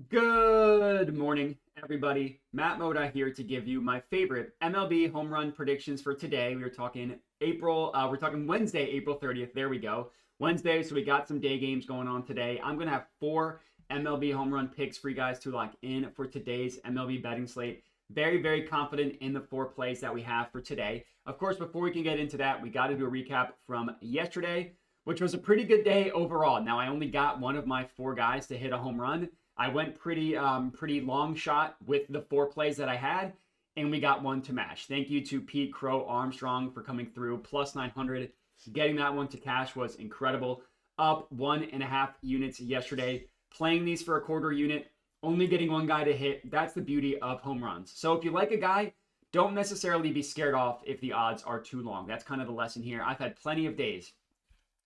Good morning, everybody. Matt Moda here to give you my favorite MLB home run predictions for today. We're talking Wednesday, April 30th. There we go. Wednesday, so we got some day games going on today. I'm going to have 4 MLB home run picks for you guys to lock in for today's MLB betting slate. Very, very confident in the 4 plays that we have for today. Of course, before we can get into that, we got to do a recap from yesterday, which was a pretty good day overall. Now, I only got one of my 4 guys to hit a home run. I went pretty long shot with the 4 plays that I had, and we got one to match. Thank you to Pete Crow Armstrong for coming through, plus 900. Getting that one to cash was incredible. Up 1.5 units yesterday. Playing these for a quarter unit, only getting one guy to hit. That's the beauty of home runs. So if you like a guy, don't necessarily be scared off if the odds are too long. That's kind of the lesson here. I've had plenty of days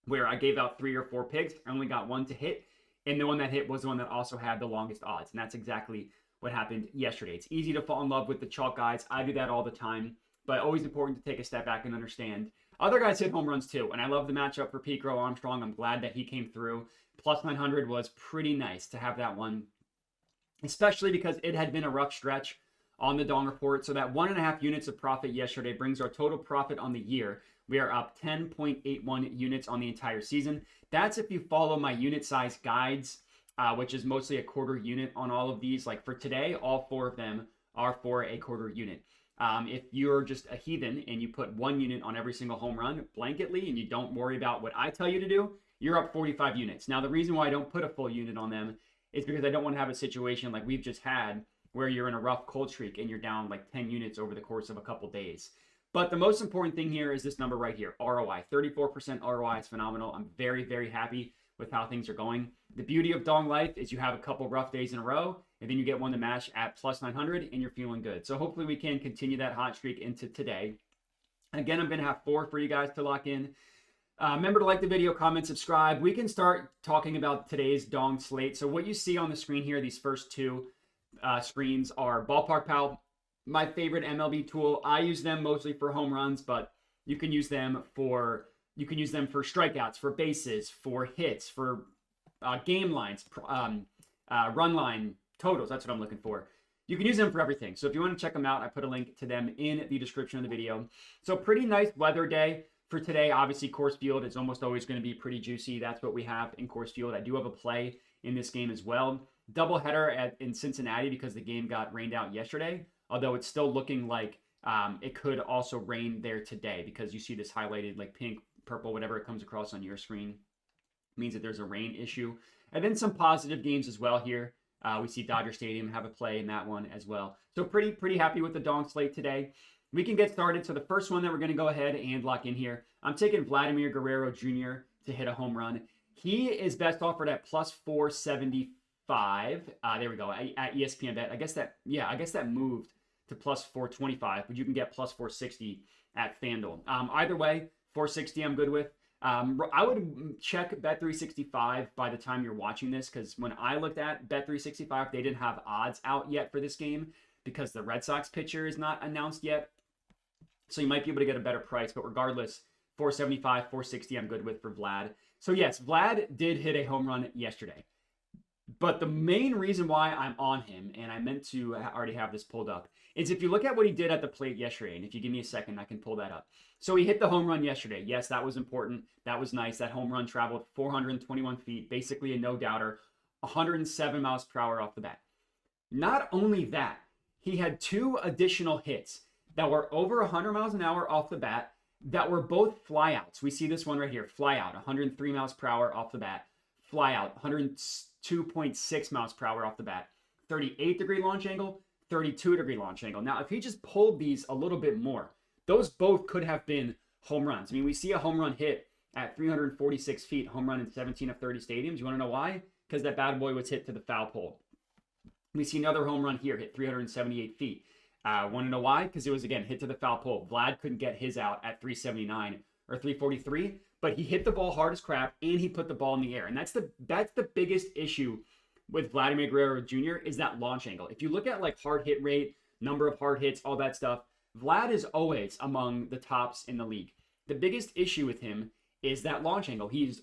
where I gave out 3 or 4 picks. I only got one to hit. And the one that hit was the one that also had the longest odds. And that's exactly what happened yesterday. It's easy to fall in love with the chalk guys. I do that all the time. But always important to take a step back and understand. Other guys hit home runs too. And I love the matchup for Pete Crow Armstrong. I'm glad that he came through. Plus 900 was pretty nice to have that one. Especially because it had been a rough stretch on the Dong Report. So that 1.5 units of profit yesterday brings our total profit on the year. We are up 10.81 units on the entire season. That's if you follow my unit size guides, which is mostly a quarter unit on all of these. Like for today, all 4 of them are for a quarter unit. If you're just a heathen and you put 1 unit on every single home run blanketly and you don't worry about what I tell you to do, you're up 45 units. Now, the reason why I don't put a full unit on them is because I don't want to have a situation like we've just had where you're in a rough cold streak and you're down like 10 units over the course of a couple days. But the most important thing here is this number right here, ROI. 34% ROI is phenomenal. I'm very, very happy with how things are going. The beauty of Dong Life is you have a couple rough days in a row, and then you get one to match at plus 900, and you're feeling good. So hopefully we can continue that hot streak into today. Again, I'm going to have 4 for you guys to lock in. Remember to like the video, comment, subscribe. We can start talking about today's Dong slate. So what you see on the screen here, these first 2 screens are Ballpark Pal, my favorite MLB tool. I use them mostly for home runs, but you can use them for strikeouts, for bases, for hits, for game lines, run line totals. That's what I'm looking for. You can use them for everything. So if you want to check them out, I put a link to them in the description of the video. So pretty nice weather day for today. Obviously, Coors Field is almost always going to be pretty juicy. That's what we have in Coors Field. I do have a play in this game as well. Doubleheader in Cincinnati because the game got rained out yesterday. Although it's still looking like it could also rain there today because you see this highlighted like pink, purple, whatever it comes across on your screen. It means that there's a rain issue. And then some positive games as well here. We see Dodger Stadium have a play in that one as well. So pretty happy with the Dong slate today. We can get started. So the first one that we're going to go ahead and lock in here, I'm taking Vladimir Guerrero Jr. to hit a home run. He is best offered at plus 475. There we go, at ESPN Bet. I guess that moved to plus 425, but you can get plus 460 at FanDuel. Either way, 460 I'm good with. I would check Bet365 by the time you're watching this, because when I looked at Bet365, they didn't have odds out yet for this game because the Red Sox pitcher is not announced yet. So you might be able to get a better price, but regardless, 475, 460 I'm good with for Vlad. So yes, Vlad did hit a home run yesterday. But the main reason why I'm on him, and I meant to already have this pulled up, is if you look at what he did at the plate yesterday, and if you give me a second, I can pull that up. So he hit the home run yesterday. Yes, that was important. That was nice. That home run traveled 421 feet, basically a no-doubter, 107 miles per hour off the bat. Not only that, he had 2 additional hits that were over 100 miles an hour off the bat that were both flyouts. We see this one right here, flyout, 103 miles per hour off the bat. Flyout, 102.6 miles per hour off the bat. 38-degree launch angle, 32-degree launch angle. Now, if he just pulled these a little bit more, those both could have been home runs. I mean, we see a home run hit at 346 feet, home run in 17 of 30 stadiums. You want to know why? Because that bad boy was hit to the foul pole. We see another home run here, hit 378 feet. Want to know why? Because it was, again, hit to the foul pole. Vlad couldn't get his out at 379 or 343, but he hit the ball hard as crap, and he put the ball in the air. And that's the biggest issue with Vladimir Guerrero Jr. is that launch angle. If you look at like hard hit rate, number of hard hits, all that stuff, Vlad is always among the tops in the league. The biggest issue with him is that launch angle. He's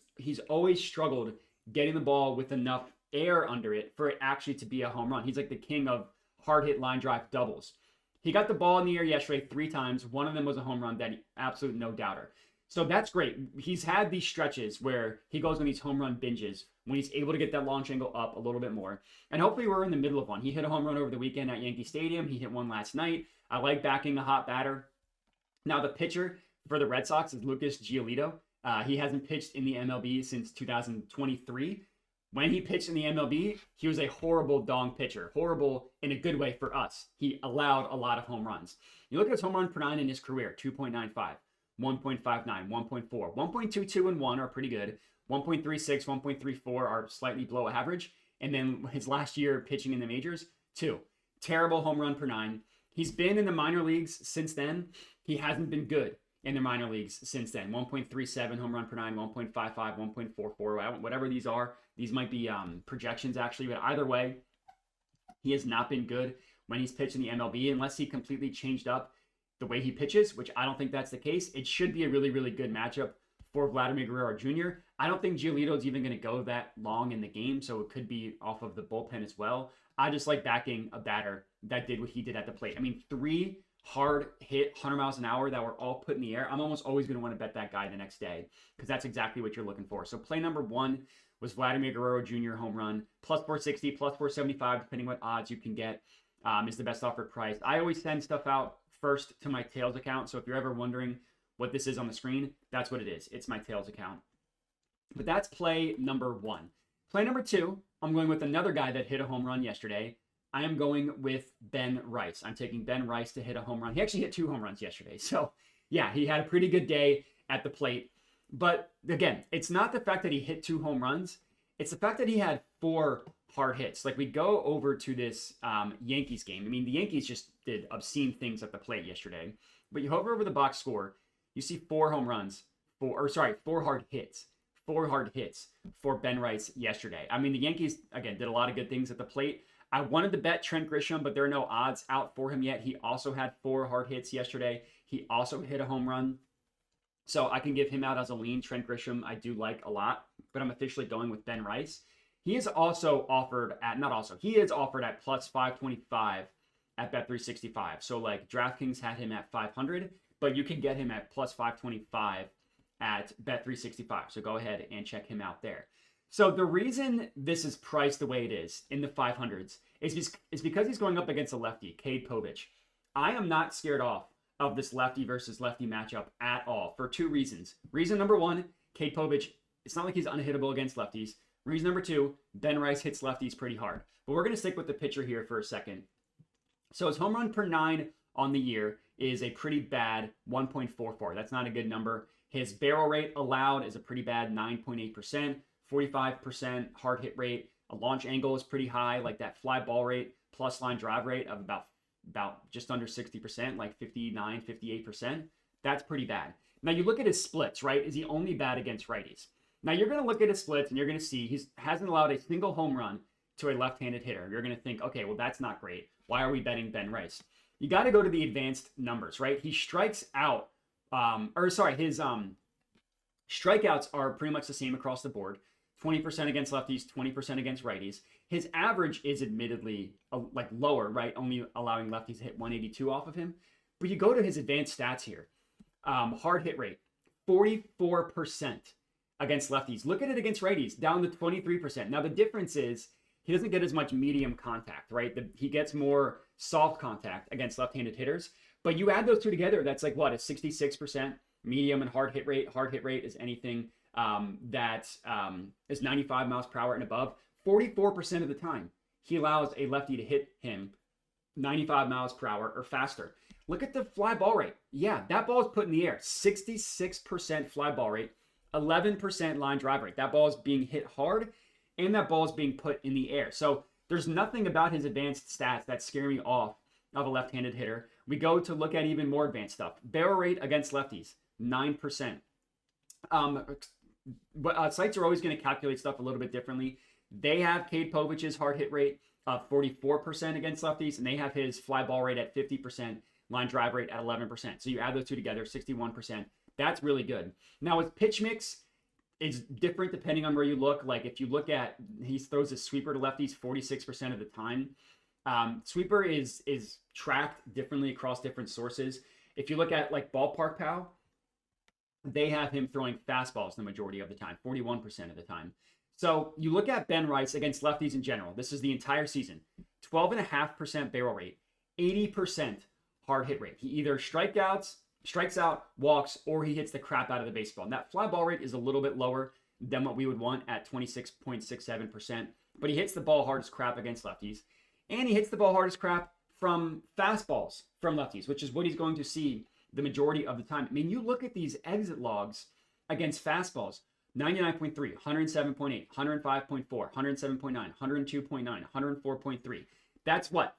always struggled getting the ball with enough air under it for it actually to be a home run. He's like the king of hard hit line drive doubles. He got the ball in the air yesterday 3 times. One of them was a home run, that absolute no doubter. So that's great. He's had these stretches where he goes on these home run binges when he's able to get that launch angle up a little bit more. And hopefully we're in the middle of one. He hit a home run over the weekend at Yankee Stadium. He hit one last night. I like backing a hot batter. Now the pitcher for the Red Sox is Lucas Giolito. He hasn't pitched in the MLB since 2023. When he pitched in the MLB, he was a horrible dong pitcher. Horrible in a good way for us. He allowed a lot of home runs. You look at his home run per 9 in his career, 2.95, 1.59, 1.4, 1.22 and 1 are pretty good. 1.36, 1.34 are slightly below average. And then his last year pitching in the majors, 2. Terrible home run per 9. He's been in the minor leagues since then. He hasn't been good in the minor leagues since then. 1.37 home run per 9, 1.55, 1.44, whatever these are. These might be projections actually, but either way, he has not been good when he's pitched in the MLB unless he completely changed up the way he pitches, which I don't think that's the case. It should be a really, really good matchup for Vladimir Guerrero Jr. I don't think Giolito is even going to go that long in the game, so it could be off of the bullpen as well. I just like backing a batter that did what he did at the plate. I mean, 3 hard hit 100 miles an hour that were all put in the air. I'm almost always going to want to bet that guy the next day because that's exactly what you're looking for. So play number 1 was Vladimir Guerrero Jr. home run, plus 460, plus 475, depending what odds you can get, is the best offered price. I always send stuff out first to my Tails account. So if you're ever wondering what this is on the screen, that's what it is. It's my Tails account. But that's play number 1. Play number 2, I'm going with another guy that hit a home run yesterday. I am going with Ben Rice. I'm taking Ben Rice to hit a home run. He actually hit 2 home runs yesterday. So yeah, he had a pretty good day at the plate. But again, it's not the fact that he hit 2 home runs. It's the fact that he had 4 hard hits. Like we go over to this Yankees game. I mean, the Yankees just did obscene things at the plate yesterday. But you hover over the box score, you see 4 home runs, 4 hard hits. 4 hard hits for Ben Rice yesterday. I mean, the Yankees, again, did a lot of good things at the plate. I wanted to bet Trent Grisham, but there are no odds out for him yet. He also had 4 hard hits yesterday. He also hit a home run. So I can give him out as a lean. Trent Grisham, I do like a lot, but I'm officially going with Ben Rice. He is also offered at, he is offered at plus 525 at Bet365. So like DraftKings had him at 500, but you can get him at plus 525 at Bet365. So go ahead and check him out there. So the reason this is priced the way it is in the 500s is because he's going up against a lefty, Cade Povich. I am not scared off of this lefty versus lefty matchup at all for 2 reasons. Reason number 1, Cade Povich, it's not like he's unhittable against lefties. Reason number 2, Ben Rice hits lefties pretty hard. But we're going to stick with the pitcher here for a second. So his home run per 9 on the year is a pretty bad 1.44. That's not a good number. His barrel rate allowed is a pretty bad 9.8%, 45% hard hit rate. A launch angle is pretty high, like that fly ball rate plus line drive rate of about just under 60%, like 59, 58%. That's pretty bad. Now you look at his splits, right? Is he only bad against righties? Now you're going to look at his splits and you're going to see he hasn't allowed a single home run to a left-handed hitter. You're going to think, okay, well, that's not great. Why are we betting Ben Rice? You got to go to the advanced numbers, right? He strikes out, his strikeouts are pretty much the same across the board. 20% against lefties, 20% against righties. His average is admittedly like lower, right? Only allowing lefties to hit 182 off of him. But you go to his advanced stats here. Hard hit rate, 44% against lefties. Look at it against righties, down to 23%. Now the difference is he doesn't get as much medium contact, right? He gets more soft contact against left-handed hitters. But you add those 2 together, that's like what, a 66% medium and hard hit rate. Hard hit rate is anything that is 95 miles per hour and above. 44% of the time, he allows a lefty to hit him 95 miles per hour or faster. Look at the fly ball rate. Yeah, that ball is put in the air. 66% fly ball rate, 11% line drive rate. That ball is being hit hard, and that ball is being put in the air. So there's nothing about his advanced stats that scare me off of a left-handed hitter. We go to look at even more advanced stuff. Barrel rate against lefties, 9%. Sites are always going to calculate stuff a little bit differently. They have Cade Povich's hard hit rate of 44% against lefties, and they have his fly ball rate at 50%, line drive rate at 11%. So you add those 2 together, 61%. That's really good. Now with pitch mix, It's different depending on where you look. Like if you look at, he throws a sweeper to lefties 46% of the time. Sweeper is tracked differently across different sources. If you look at like Ballpark Pal, they have him throwing fastballs the majority of the time, 41% of the time. So you look at Ben Rice against lefties in general. This is the entire season. 12.5% barrel rate, 80% hard hit rate. He either strikes out, walks, or he hits the crap out of the baseball. And that fly ball rate is a little bit lower than what we would want at 26.67%. But he hits the ball hard as crap against lefties. And he hits the ball hard as crap from fastballs from lefties, which is what he's going to see the majority of the time. I mean, you look at these exit logs against fastballs, 99.3, 107.8, 105.4, 107.9, 102.9, 104.3. That's what?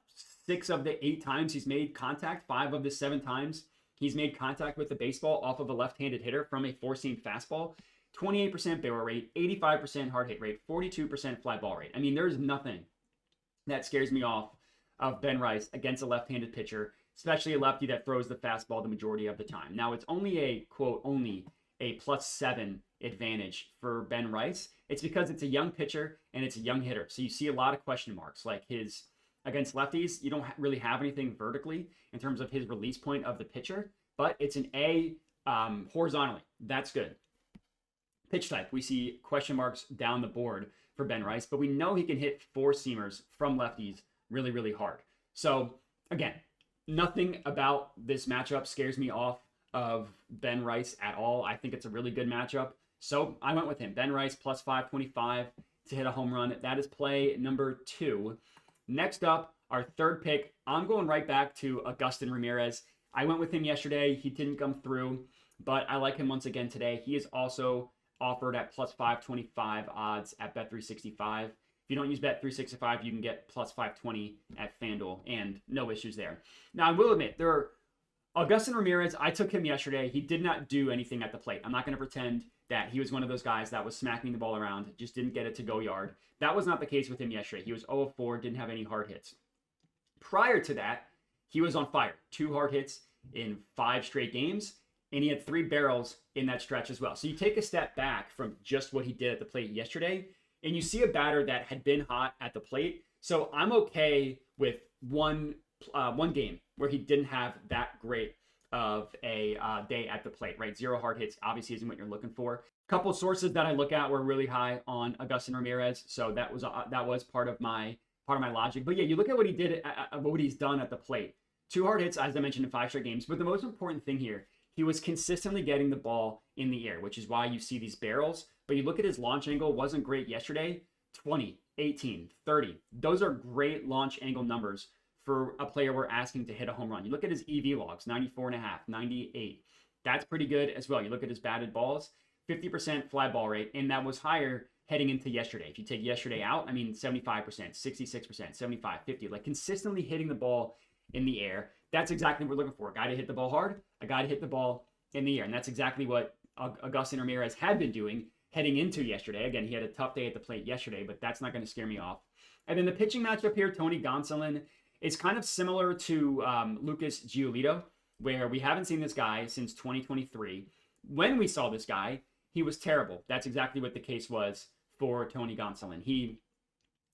6 of the 8 times he's made contact, 5 of the 7 times he's made contact with the baseball off of a left-handed hitter from a four-seam fastball. 28% barrel rate, 85% hard hit rate, 42% fly ball rate. I mean, there's nothing that scares me off of Ben Rice against a left-handed pitcher, especially a lefty that throws the fastball the majority of the time. Now, it's only a, quote, only a +7 advantage for Ben Rice. It's because it's a young pitcher and it's a young hitter. So you see a lot of question marks. Like his, against lefties, you don't really have anything vertically in terms of his release point of the pitcher, but it's an A horizontally. That's good. Pitch type, we see question marks down the board for Ben Rice, but we know he can hit four-seamers from lefties really, really hard. So again, nothing about this matchup scares me off of Ben Rice at all. I think it's a really good matchup. So I went with him. Ben Rice plus 525 to hit a home run. That is play number 2. Next up, our third pick, I'm going right back to Agustin Ramirez. I went with him yesterday. He didn't come through, but I like him once again today. He is also offered at plus 525 odds at Bet365. If you don't use Bet365, you can get plus 520 at FanDuel, and no issues there. Now, I will admit, Agustin Ramirez, I took him yesterday. He did not do anything at the plate. I'm not going to pretend that he was one of those guys that was smacking the ball around, just didn't get it to go yard. That was not the case with him yesterday. He was 0 of 4, didn't have any hard hits. Prior to that, he was on fire. 2 hard hits in 5 straight games, and he had 3 barrels in that stretch as well. So you take a step back from just what he did at the plate yesterday, and you see a batter that had been hot at the plate. So I'm okay with one game where he didn't have that great of a day at the plate, right? 0 hard hits obviously isn't what you're looking for. A couple sources that I look at were really high on Agustin Ramirez, so that was part of my logic. But yeah, you look at what he did, what he's done at the plate. 2 hard hits, as I mentioned, in 5 straight games. But the most important thing here, he was consistently getting the ball in the air, which is why you see these barrels. But you look at his launch angle, wasn't great yesterday. 20, 18, 30. Those are great launch angle numbers for a player we're asking to hit a home run. You look at his EV logs, 94.5, 98. That's pretty good as well. You look at his batted balls, 50% fly ball rate, and that was higher heading into yesterday. If you take yesterday out, I mean 75%, 66%, 75, 50, like consistently hitting the ball in the air. That's exactly what we're looking for. A guy to hit the ball hard, a guy to hit the ball in the air. And that's exactly what Agustin Ramirez had been doing heading into yesterday. Again, he had a tough day at the plate yesterday, but that's not going to scare me off. And then the pitching matchup here, Tony Gonsolin, is kind of similar to Lucas Giolito, where we haven't seen this guy since 2023. When we saw this guy, he was terrible. That's exactly what the case was for Tony Gonsolin.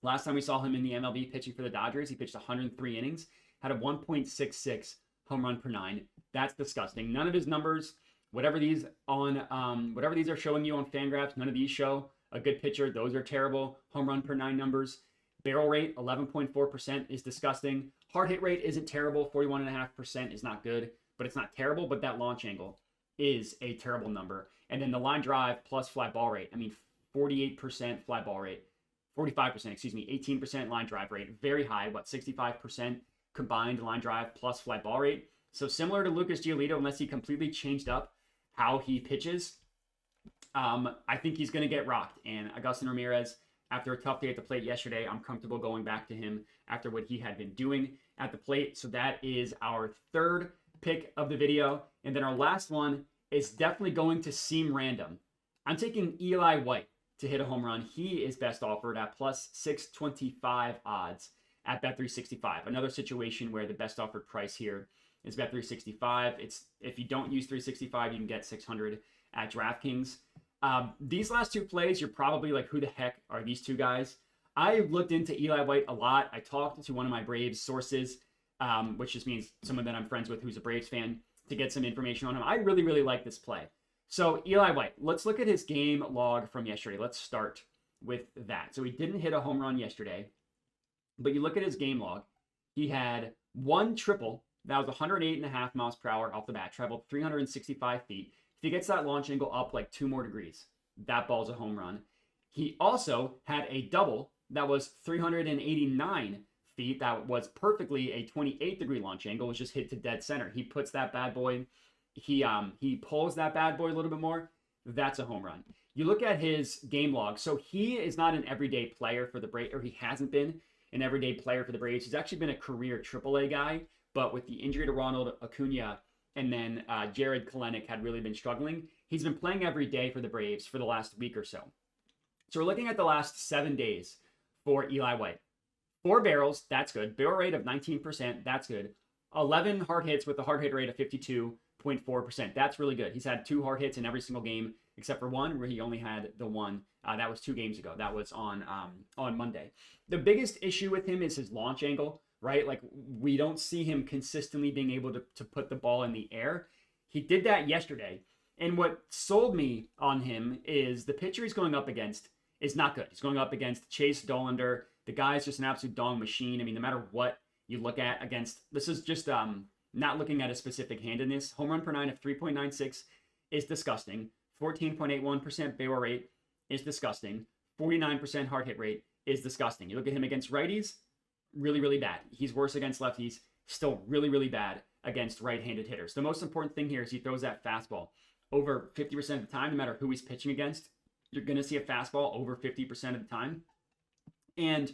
Last time we saw him in the MLB pitching for the Dodgers, he pitched 103 innings, had a 1.66 home run per 9. That's disgusting. None of his numbers, whatever these are showing you on FanGraphs, none of these show a good pitcher. Those are terrible home run per 9 numbers. Barrel rate, 11.4% is disgusting. Hard hit rate isn't terrible. 41.5% is not good, but it's not terrible. But that launch angle is a terrible number. And then the line drive plus fly ball rate. I mean, 48% fly ball rate, 45%, 18% line drive rate. Very high, 65% combined line drive plus fly ball rate. So similar to Lucas Giolito, unless he completely changed up how he pitches, I think he's going to get rocked. And Agustin Ramirez, after a tough day at the plate yesterday, I'm comfortable going back to him after what he had been doing at the plate. So that is our third pick of the video. And then our last one is definitely going to seem random. I'm taking Eli White to hit a home run. He is best offered at plus 625 odds at Bet365. Another situation where the best offered price here is Bet365. If you don't use 365, you can get 600 at DraftKings. These last two plays, you're probably like, who the heck are these two guys? I looked into Eli White a lot. I talked to one of my Braves sources, which just means someone that I'm friends with who's a Braves fan, to get some information on him. I really, really like this play. So Eli White, let's look at his game log from yesterday. Let's start with that. So he didn't hit a home run yesterday, but you look at his game log. He had one triple. That was 108.5 miles per hour off the bat, traveled 365 feet. If he gets that launch angle up like 2 more degrees, that ball's a home run. He also had a double that was 389 feet. That was perfectly a 28-degree launch angle. It was just hit to dead center. He puts that bad boy, he pulls that bad boy a little bit more. That's a home run. You look at his game log. So he is not an everyday player for the Braves, or he hasn't been an everyday player for the Braves. He's actually been a career AAA guy, but with the injury to Ronald Acuna and then Jared Kelenic had really been struggling. He's been playing every day for the Braves for the last week or so. So we're looking at the last 7 days for Eli White. 4 barrels, that's good. Barrel rate of 19%, that's good. 11 hard hits with a hard hit rate of 52.4%. That's really good. He's had 2 hard hits in every single game except for one where he only had the one. That was 2 games ago. That was on Monday. The biggest issue with him is his launch angle, right? Like, we don't see him consistently being able to put the ball in the air. He did that yesterday. And what sold me on him is the pitcher he's going up against is not good. He's going up against Chase Dollander. The guy's just an absolute dong machine. I mean, no matter what you look at against, this is just not looking at a specific handedness. Home run per 9 of 3.96 is disgusting. 14.81% barrel rate is disgusting. 49% hard hit rate is disgusting. You look at him against righties, really, really bad. He's worse against lefties, still really, really bad against right-handed hitters. The most important thing here is he throws that fastball over 50% of the time, no matter who he's pitching against. You're going to see a fastball over 50% of the time. And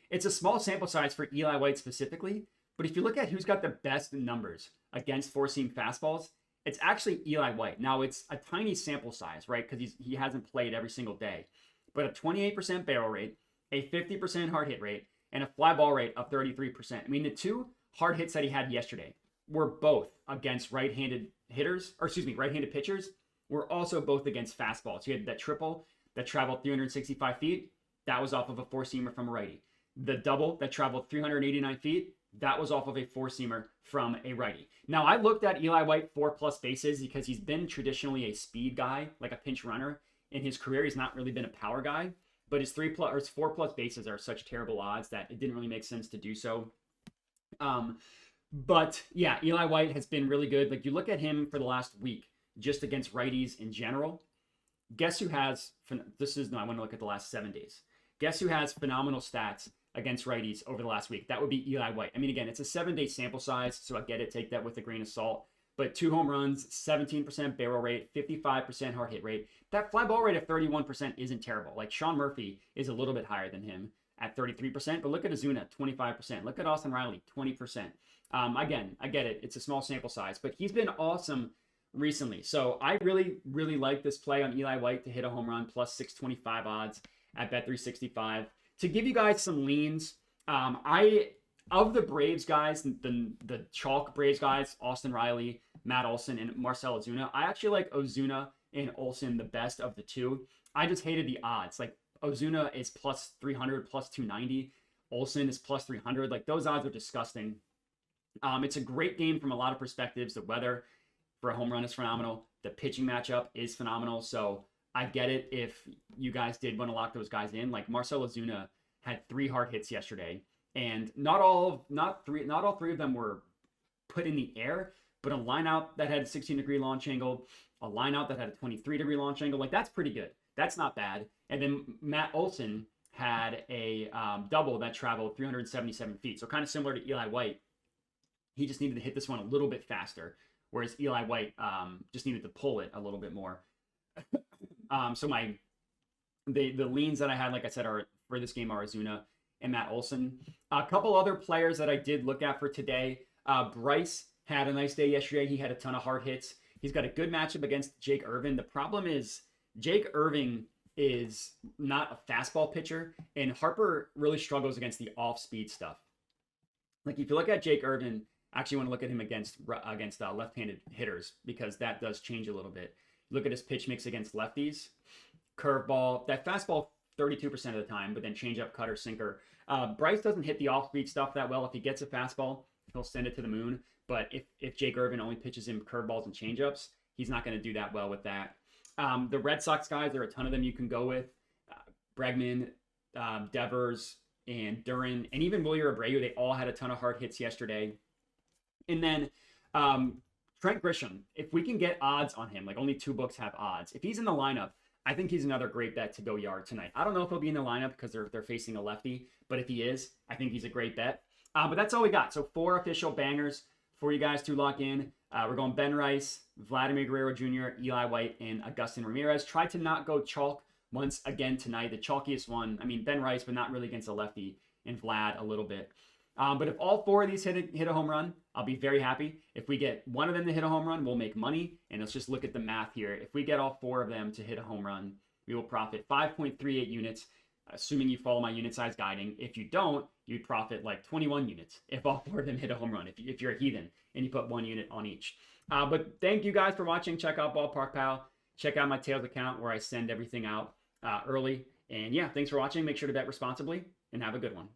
it's a small sample size for Eli White specifically, but if you look at who's got the best numbers against four-seam fastballs, it's actually Eli White. Now, it's a tiny sample size, right? Because he hasn't played every single day. But a 28% barrel rate, a 50% hard hit rate, and a fly ball rate of 33%. I mean, the 2 hard hits that he had yesterday were both against right-handed pitchers, were also both against fastballs. You had that triple that traveled 365 feet. That was off of a 4-seamer from a righty. The double that traveled 389 feet, that was off of a 4-seamer from a righty. Now, I looked at Eli White 4+ bases because he's been traditionally a speed guy, like a pinch runner. In his career, he's not really been a power guy, but his 4+ bases are such terrible odds that it didn't really make sense to do so. But yeah, Eli White has been really good. Like, you look at him for the last week, just against righties in general. Guess who has, I want to look at the last 7 days. Guess who has phenomenal stats against righties over the last week? That would be Eli White. I mean, again, it's a 7-day sample size, so I get it. Take that with a grain of salt. But 2 home runs, 17% barrel rate, 55% hard hit rate. That fly ball rate of 31% isn't terrible. Like, Sean Murphy is a little bit higher than him at 33%, but look at Ozuna, 25%. Look at Austin Riley, 20%. Again, I get it. It's a small sample size, but he's been awesome recently. So I really, really like this play on Eli White to hit a home run, plus 625 odds at Bet365. To give you guys some leans, of the Braves guys, the chalk Braves guys, Austin Riley, Matt Olson, and Marcell Ozuna, I actually like Ozuna and Olson the best of the 2. I just hated the odds. Like, Ozuna is plus 300, plus 290. Olson is plus 300. Like, those odds are disgusting. It's a great game from a lot of perspectives. The weather for a home run is phenomenal. The pitching matchup is phenomenal. So I get it if you guys did want to lock those guys in. Like, Marcell Ozuna had 3 hard hits yesterday, and not all 3 of them were put in the air, but a line out that had a 16-degree launch angle, a line out that had a 23-degree launch angle. Like, that's pretty good. That's not bad. And then Matt Olson had a double that traveled 377 feet. So kind of similar to Eli White. He just needed to hit this one a little bit faster, whereas Eli White just needed to pull it a little bit more. So the leans that I had, like I said, are for this game are Ozuna and Matt Olson. A couple other players that I did look at for today. Bryce had a nice day yesterday. He had a ton of hard hits. He's got a good matchup against Jake Irvin. The problem is Jake Irvin is not a fastball pitcher, and Harper really struggles against the off-speed stuff. Like, if you look at Jake Irvin, I actually want to look at him against left-handed hitters, because that does change a little bit. Look at his pitch mix against lefties. Curveball, that fastball 32% of the time, but then changeup, cutter, sinker. Bryce doesn't hit the off-speed stuff that well. If he gets a fastball, he'll send it to the moon. But if Jake Irvin only pitches him curveballs and changeups, he's not going to do that well with that. The Red Sox guys, there are a ton of them you can go with. Bregman, Devers, and Duran, and even Wilyer Abreu, they all had a ton of hard hits yesterday. And then Trent Grisham, if we can get odds on him, like only 2 books have odds. If he's in the lineup, I think he's another great bet to go yard tonight. I don't know if he'll be in the lineup because they're facing a lefty, but if he is, I think he's a great bet. But that's all we got. So 4 official bangers for you guys to lock in. We're going Ben Rice, Vladimir Guerrero Jr., Eli White, and Agustin Ramirez. Try to not go chalk once again tonight. The chalkiest one, I mean, Ben Rice, but not really against a lefty, and Vlad a little bit. But if all 4 of these hit a home run, I'll be very happy. If we get one of them to hit a home run, we'll make money. And let's just look at the math here. If we get all 4 of them to hit a home run, we will profit 5.38 units, assuming you follow my unit size guiding. If you don't, you'd profit like 21 units if all 4 of them hit a home run, if you're a heathen and you put 1 unit on each. But thank you guys for watching. Check out Ballpark Pal. Check out my Tails account where I send everything out early. And yeah, thanks for watching. Make sure to bet responsibly and have a good one.